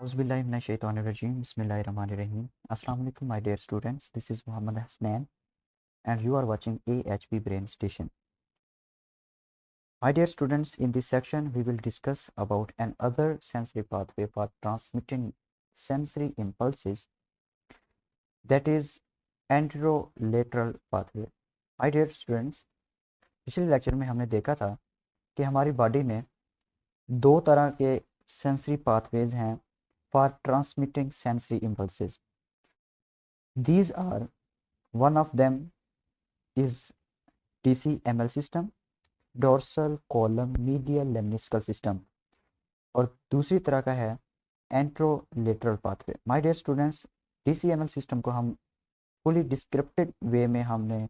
Auzubillahiminash-shaytanir-rajim. Bismillahir-rahmanir-rahim. Assalamu alaikum, my dear students. This is Muhammad Hasnan, and you are watching AHP Brain Station. My dear students, in this section, we will discuss about another sensory pathway for transmitting sensory impulses, that is anterolateral pathway. My dear students, पिछले lecture में हमने देखा था कि हमारी body में दो तरह के सेंसरी पाथवेज हैं for transmitting sensory impulses. These are, one of them is DCML system, dorsal column medial lemniscal system, और दूसरी तरह का है anterolateral pathway. My dear students, DCML system को हम फुली डिस्क्रिप्टिव वे में हमने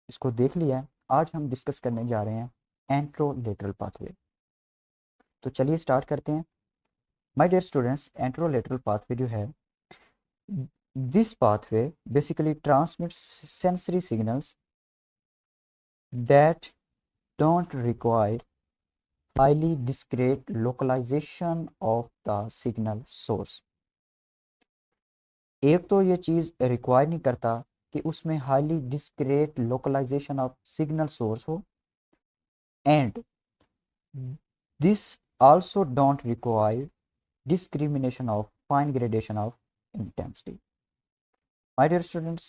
इसको देख लिया है. आज हम डिस्कस करने जा रहे हैं एंट्रोलेटरल पाथवे. तो चलिए स्टार्ट करते हैं. My dear students, anterolateral pathway जो है, this pathway basically transmits sensory signals that don't require highly discrete localization of the signal source. एक तो ये चीज़ रिक्वायर नहीं करता कि उसमें highly discrete localisation of signal source हो, and this also don't require discrimination of fine gradation of intensity. My dear students,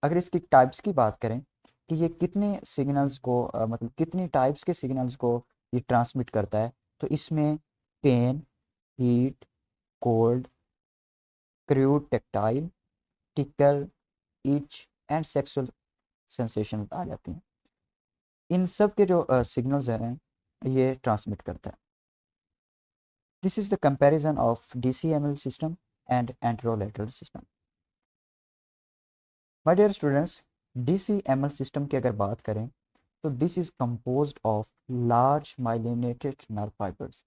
अगर इसकी टाइप्स की बात करें कि ये कितने सिग्नल्स को मतलब कितनी टाइप्स के सिग्नल्स को ये ट्रांसमिट करता है, तो इसमें pain, heat, cold, crude tactile, tickle, itch and sexual sensation आ जाती हैं. इन सब के जो सिग्नल्स हैं ये ट्रांसमिट करता है. This is the comparison of DCML system and anterolateral system. My dear students, DCML system की अगर बात करें तो this is composed of large myelinated nerve fibers.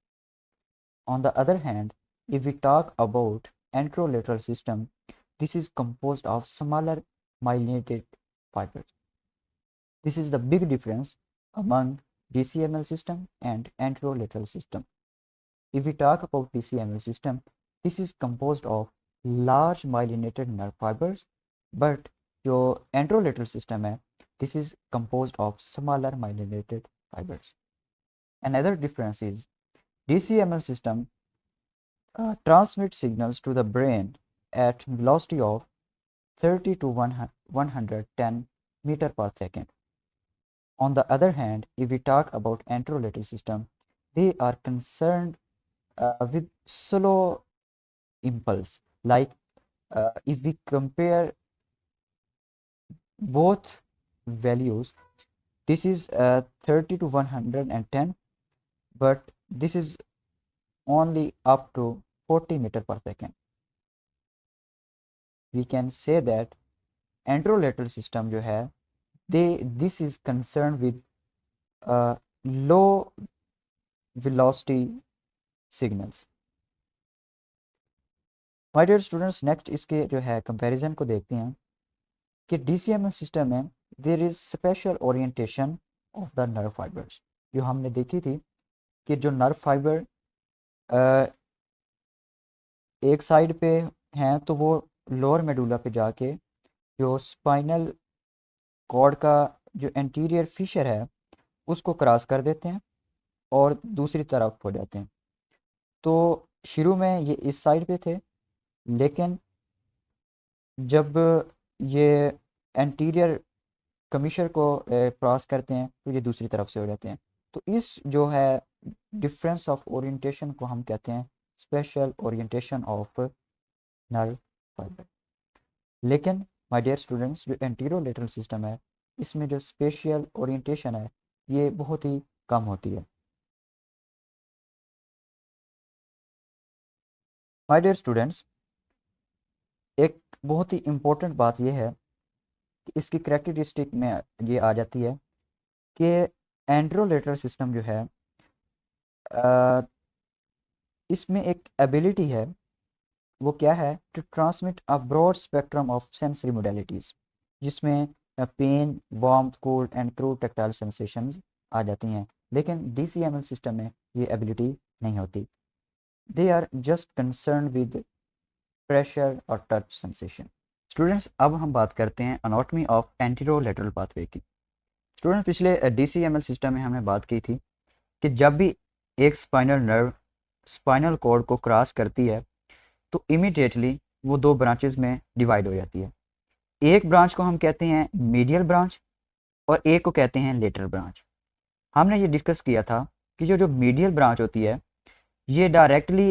On the other hand, if we talk about anterolateral system, this is composed of smaller myelinated fibers. This is the big difference among DCML system and anterolateral system. If we talk about DCML system, this is composed of large myelinated nerve fibers, but जो anterolateral system है, this is composed of smaller myelinated fibers. Another difference is DCML system transmits signals to the brain at velocity of 30 to 110 meter per second. On the other hand, if we talk about anterolateral system, they are concerned with slow impulse. Like if we compare both values, this is 30 to 110, but this is only up to 40 meter per second. We can say that anterolateral system जो है, this is concerned with low velocity signals. My dear students, next इसके जो है comparison को देखते हैं कि DCML system में there is special orientation of the nerve fibres. जो हमने देखी थी कि जो नर्व फाइबर एक साइड पे हैं तो वो लोअर मेडुला पे जाके जो स्पाइनल कॉर्ड का जो एंटीरियर फिशर है उसको क्रॉस कर देते हैं और दूसरी तरफ हो जाते हैं. तो शुरू में ये इस साइड पे थे, लेकिन जब ये एंटीरियर कमिशर को क्रॉस करते हैं तो ये दूसरी तरफ से हो जाते हैं. तो इस जो है डिफरेंस ऑफ ओरिएंटेशन को हम कहते हैं special orientation of nerve fibre. लेकिन माय डियर स्टूडेंट्स, जो एंटीरोलेटरल सिस्टम है इसमें जो स्पेशल ओरिएंटेशन है ये बहुत ही कम होती है. माय डियर स्टूडेंट्स, एक बहुत ही इम्पोर्टेंट बात यह है कि इसकी कैरेक्टरिस्टिक में ये आ जाती है कि एंट्रोलेटरल सिस्टम जो है इसमें एक एबिलिटी है, वो क्या है, to transmit a broad spectrum of sensory modalities, जिसमें pain, warmth, cold and crude tactile sensations आ जाती हैं. लेकिन DCML सिस्टम में ये एबिलिटी नहीं होती. They are just concern with pressure और टच सेंसेशन। स्टूडेंट्स, अब हम बात करते हैं अनाटॉमी ऑफ एंटेरोलेटरल पाथवे की। स्टूडेंट्स, पिछले DCML सिस्टम में हमने बात की थी कि जब भी एक स्पाइनल नर्व स्पाइनल कॉर्ड को क्रॉस करती है तो इमीडिएटली वो दो ब्रांचेस में डिवाइड हो जाती है। एक ब्रांच को हम कहते हैं मीडियल ब्रांच और एक को कहते हैं लेटरल ब्रांच। हमने ये डिस्कस किया था कि जो जो मीडियल ब्रांच होती है ये डायरेक्टली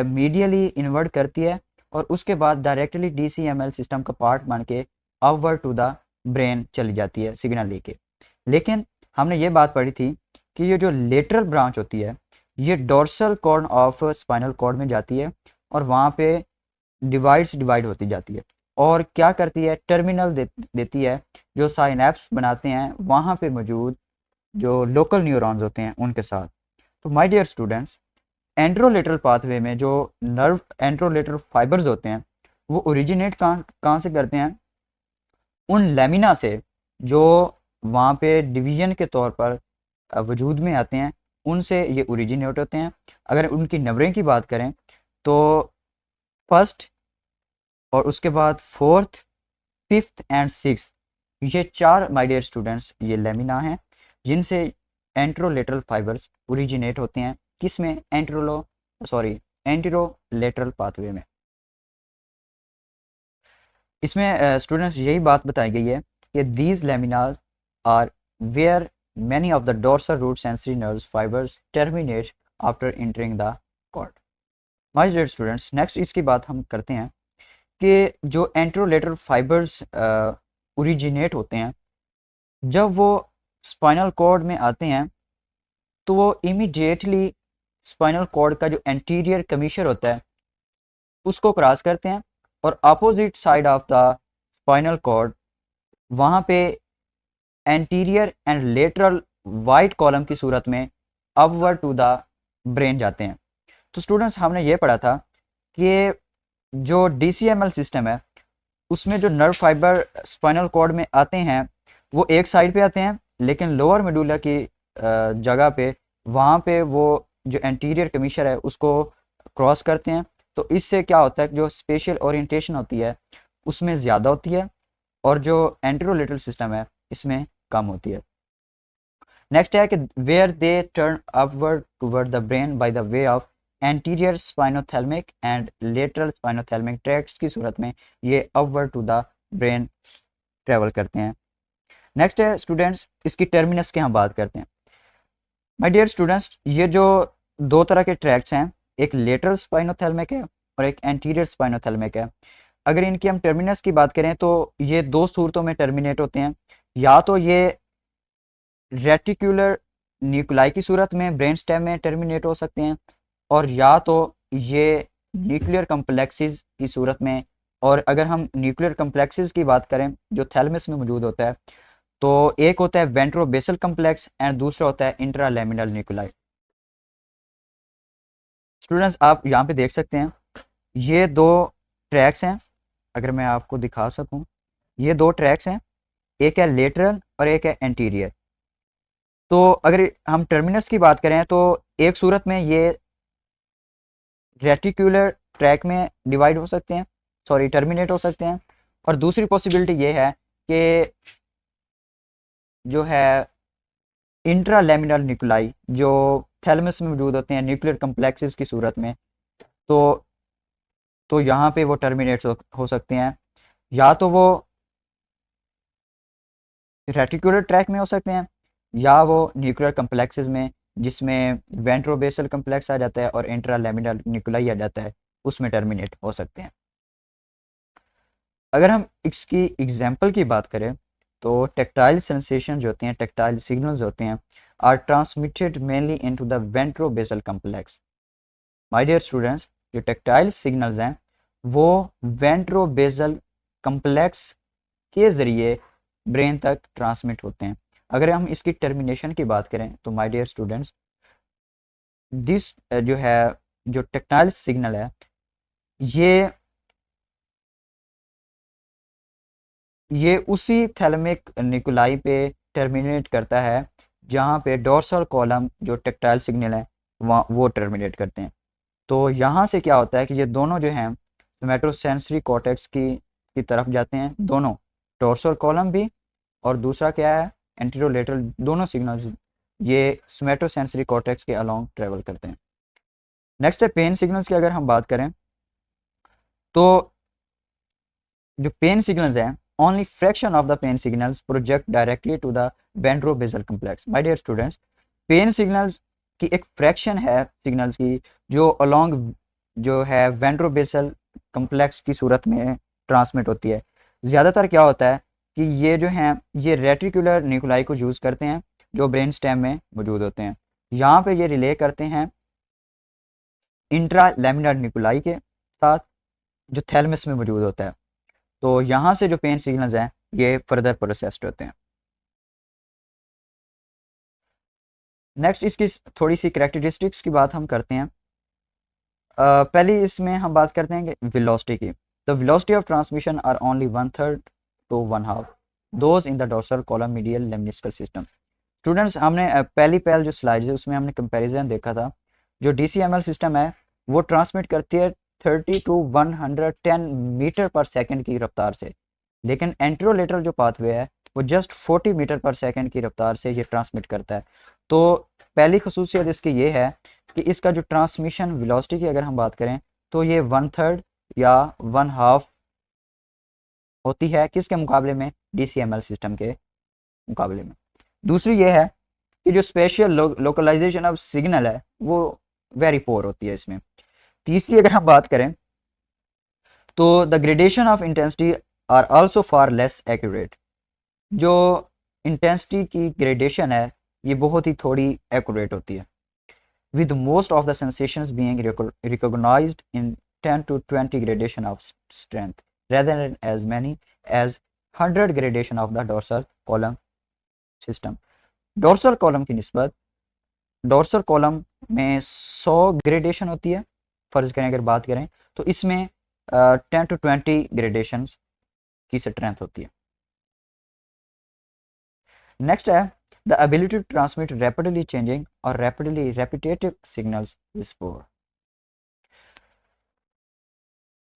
मीडियली इन्वर्ट करती है और उसके बाद डायरेक्टली DCML सिस्टम का पार्ट बन के अपवर्ड टू द ब्रेन चली जाती है सिग्नल लेके। लेकिन हमने ये बात पढ़ी थी कि ये जो लेटरल ब्रांच होती है ये dorsal cord of spinal cord में जाती है और वहाँ पे डिवाइड होती जाती है और क्या करती है, टर्मिनल देती है जो साइनेप्स बनाते हैं वहाँ पे मौजूद जो लोकल न्यूरॉन्स होते हैं उनके साथ। तो my dear students, anterolateral pathway में जो नर्व एंट्रोलेटरल फाइबर्स होते हैं वो ओरिजिनेट कहाँ से करते हैं, उन लेमिना से जो वहाँ पे डिवीजन के तौर पर वजूद में आते हैं, उनसे ये ओरिजिनेट होते हैं। अगर उनकी नंबरिंग की बात करें तो फर्स्ट और उसके बाद फोर्थ, फिफ्थ एंड सिक्स, ये चार माय डियर स्टूडेंट्स ये लेमिना हैं जिनसे एंट्रोलेटरल फाइबर्स ओरिजिनेट होते हैं। किस में, एंटेरोलेटरल पाथवे में। इसमें स्टूडेंट्स यही बात बताई गई है कि these laminas are where many of the dorsal root sensory nerves fibers terminate after entering the cord. My dear students, next इसकी बात हम करते हैं कि जो एंट्रोलेटरल फाइबर्स ओरिजिनेट होते हैं जब वो स्पाइनल कॉर्ड में आते हैं तो वो इमीडिएटली स्पाइनल कॉर्ड का जो एंटीरियर कमीशर होता है उसको क्रॉस करते हैं और opposite side of the spinal cord वहाँ पे anterior and lateral white column की सूरत में अपवर्ड टू द ब्रेन जाते हैं। तो स्टूडेंट्स, हमने ये पढ़ा था कि जो DCML सिस्टम है उसमें जो नर्व फाइबर स्पाइनल कॉर्ड में आते हैं वो एक साइड पे आते हैं, लेकिन लोअर मेडुला की जगह पे वहाँ पे वो जो एंटीरियर कमीशर है उसको क्रॉस करते हैं। तो इससे क्या होता है, जो स्पेशल ओरिएंटेशन होती है उसमें ज़्यादा होती है और जो एंटेरोलेटरल सिस्टम है इसमें कम होती है। नेक्स्ट है कि where they turn upward toward the brain by the way of anterior spinothalamic and lateral spinothalamic tracts की सूरत में ये upward to the brain travel करते हैं। नेक्स्ट है स्टूडेंट्स, इसकी टर्मिनस की हम बात करते हैं। माय डियर स्टूडेंट्स, ये जो दो तरह के ट्रैक्ट्स हैं, एक लेटरल स्पाइनोथैलेमिक है और एक एंटीरियर स्पाइनोथैलेमिक है। अगर इनकी हम टर्मिनस की बात करें तो ये दो सूरतों में टर्मिनेट होते हैं, या तो ये रेटिकुलर न्यूक्लाई की सूरत में ब्रेन स्टेम में टर्मिनेट हो सकते हैं और या तो ये न्यूक्लियर कम्प्लेक्सेस की सूरत में। और अगर हम न्यूक्लियर कम्प्लेक्सेस की बात करें जो थैलेमस में मौजूद होता है तो एक होता है वेंट्रोबेसल कम्प्लेक्स एंड दूसरा होता है इंट्रालेमिनल न्यूक्लाई। स्टूडेंट्स, आप यहाँ पे देख सकते हैं ये दो ट्रैक्स हैं। अगर मैं आपको दिखा सकूं, ये दो ट्रैक्स हैं, एक है लेटरल और एक है एंटीरियर। तो अगर हम टर्मिनस की बात करें तो एक सूरत में ये रेटिकुलर ट्रैक में डिवाइड हो सकते हैं, टर्मिनेट हो सकते हैं। और दूसरी पॉसिबिलिटी ये है कि जो है इंट्रालेमिनल न्यूक्लाई जो थैलेमस में मौजूद होते हैं न्यूक्लियर कम्प्लेक्सेस की सूरत में, तो यहाँ पे वो टर्मिनेट हो सकते हैं, या तो वो रेटिकुलर ट्रैक में हो सकते हैं या वो न्यूक्लियर कम्प्लेक्सेस में जिसमें वेंट्रोबेसल कम्प्लेक्स आ जाता है और इंट्रालेमिनल न्यूक्लाई आ जाता है उसमें टर्मिनेट हो सकते हैं। अगर हम इसकी एग्जांपल की बात करें तो टेक्टाइल सेंसेशन जो होते हैं, टेक्टाइल सिग्नल्स होते हैं, are transmitted mainly into the ventrobasal complex. My dear students, जो टेक्टाइल सिग्नल्स हैं वो वेंट्रोबेसल कम्प्लेक्स के ज़रिए ब्रेन तक ट्रांसमिट होते हैं। अगर हम इसकी टर्मिनेशन की बात करें तो माय डियर स्टूडेंट्स, दिस जो है जो टेक्टाइल सिग्नल है ये उसी थैलेमिक न्यूक्लाई पे टर्मिनेट करता है जहाँ पे डोर्सल कॉलम जो टेक्टाइल सिग्नल है वहाँ वो टर्मिनेट करते हैं। तो यहाँ से क्या होता है कि ये दोनों जो हैं सोमैटोसेंसरी कॉर्टेक्स की तरफ जाते हैं, दोनों, डोर्सल कॉलम भी और दूसरा क्या है एंटीरोलेटरल, दोनों सिग्नल्स ये सोमैटोसेंसरी कॉर्टेक्स के अलोंग ट्रेवल करते हैं। नेक्स्ट है पेन सिग्नल्स की अगर हम बात करें तो जो पेन सिग्नल्स हैं, only fraction of the pain signals project directly to the ventrobasal complex. My dear students, pain signals की एक फ्रैक्शन है सिग्नल्स की जो अलोंग जो है वेंट्रोबेसल कॉम्प्लेक्स की सूरत में ट्रांसमिट होती है। ज़्यादातर क्या होता है कि ये जो हैं ये रेटिकुलर न्यूक्लाई को यूज़ करते हैं जो ब्रेन स्टेम में मौजूद होते हैं। यहाँ पे ये रिले करते हैं इंट्रा लैमिनार न्यूक्लाई के साथ जो थैलेमस में मौजूद होता है। तो यहाँ से जो पेन सिग्नल्स हैं ये फर्दर प्रोसेस्ड होते हैं। नेक्स्ट इसकी थोड़ी सी कैरेक्टरिस्टिक्स की बात हम करते हैं। पहली इसमें हम बात करते हैं कि वेलोसिटी की। The velocity of transmission are only 1/3 to 1/2 those in the dorsal column medial lemniscal system. Students, हमने पहली जो स्लाइड है उसमें हमने कंपैरिजन देखा था। जो DCML सिस्टम है वो ट्रांसमिट करती है 30 to 110 मीटर पर सेकंड की रफ्तार से, लेकिन एंटीरोलेटरल जो पाथवे है वो जस्ट 40 मीटर पर सेकंड की रफ्तार से ये ट्रांसमिट करता है। तो पहली खसूसियत इसकी ये है कि इसका जो ट्रांसमिशन वेलोसिटी की अगर हम बात करें तो ये 1/3 या 1/2 होती है किसके मुकाबले में, DCML सिस्टम के मुकाबले में। दूसरी ये है कि जो स्पेशल लोकलाइजेशन ऑफ सिग्नल है वो वेरी पोर होती है इसमें। तीसरी अगर हम बात करें तो the gradation of intensity are also far less accurate. जो इंटेंसिटी की ग्रेडेशन है ये बहुत ही थोड़ी एक्यूरेट होती है, with most of the sensations being recognized in 10 to 20 gradation of strength rather than as many as 100 gradation of the dorsal column system। Dorsal column की निस्बत डोर्सल कॉलम में 100 ग्रेडेशन होती है, फर्ज करें अगर बात करें तो इसमें 10 to 20 ग्रेडेशन की स्ट्रेंथ होती है। नेक्स्ट है the ability to transmit rapidly changing or rapidly repetitive signals is poor।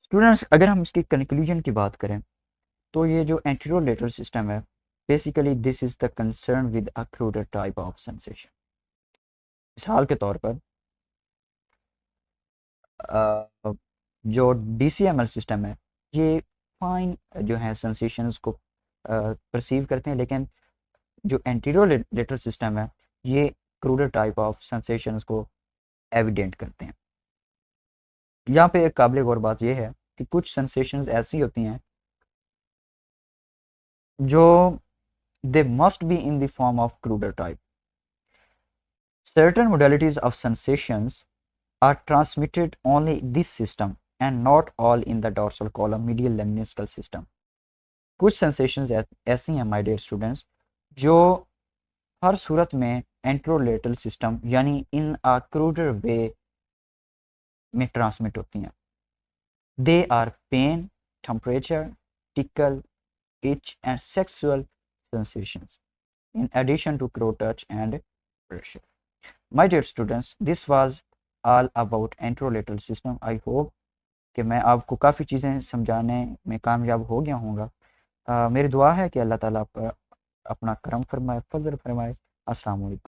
Students, अगर हम इसकी कंक्लूजन की बात करें तो ये जो एंटीरोलेटरल सिस्टम है basically this is the concern with a cruder type of sensation. मिसाल के तौर पर जो DCML सिस्टम है ये फाइन जो है सेंसेशंस को परसीव करते हैं, लेकिन जो एंटीरोलेटरल सिस्टम है ये क्रूडर टाइप ऑफ सेंसेशंस को एविडेंट करते हैं। यहाँ पे एक काबिल गौर बात यह है कि कुछ सेंसेशंस ऐसी होती हैं जो they must be in the form of cruder type. Certain modalities of sensations are transmitted only this system and not all in the dorsal column medial lemniscal system। कुछ sensations ऐसी हैं my dear students जो हर सूरत में anterolateral system यानी इन अ cruder वे में transmit होती हैं। They are pain, temperature, tickle, itch and sexual sensations in addition to crow touch and pressure। My dear students, this was all about anterolateral system. I hope कि मैं आपको काफ़ी चीज़ें समझाने में कामयाब हो गया हूँगा। मेरी दुआ है कि अल्लाह ताला आप अपना करम फरमाए, फजल फरमाए। अस्सलाम वालेकुम।